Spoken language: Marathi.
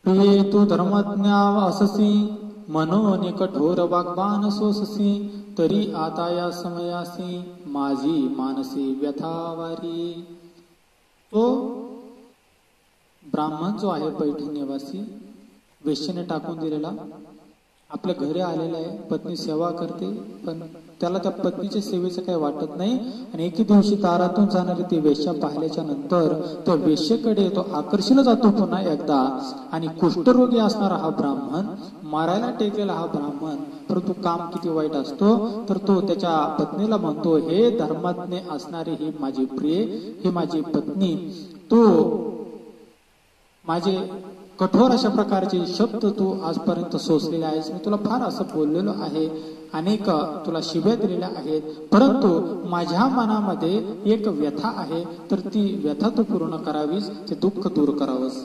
प्रिये तू धर्मज्ञा अससी, मनोने कठोर वाग्बाण सोससी, तरी आता या समयासी माझी मानसी व्यथावारी. तो ब्राह्मण जो आहे पैठण निवासी, वेश्येने टाकून दिलेला, आपल्या घरी आलेला आहे, पत्नी सेवा करते, पण त्याला त्या पत्नीच्या सेवेचं काही वाटत नाही. आणि एके दिवशी दारातून जाणारी ती वेश्या पाहिल्याच्या नंतर त्या वेश्येकडे तो आकर्षिला जातो पुन्हा एकदा. आणि कुष्ठरोगी असणारा हा ब्राह्मण, मारायला टेकलेला हा ब्राह्मण, परंतु काम किती वाईट असतो, तर तो त्याच्या पत्नीला म्हणतो, हे धर्मज्ञ असणारी ही माझी प्रिय, ही माझी पत्नी, तू माझे कठोर अशा प्रकारचे शब्द तू आजपर्यंत सोसलेले आहेस, मी तुला फार असं बोललेलो आहे, अनेक तुला शिव्या दिलेल्या आहेत, परंतु माझ्या मनामध्ये एक व्यथा आहे, तर ती व्यथा तू पूर्ण करावीस, ते दुःख दूर करावंस.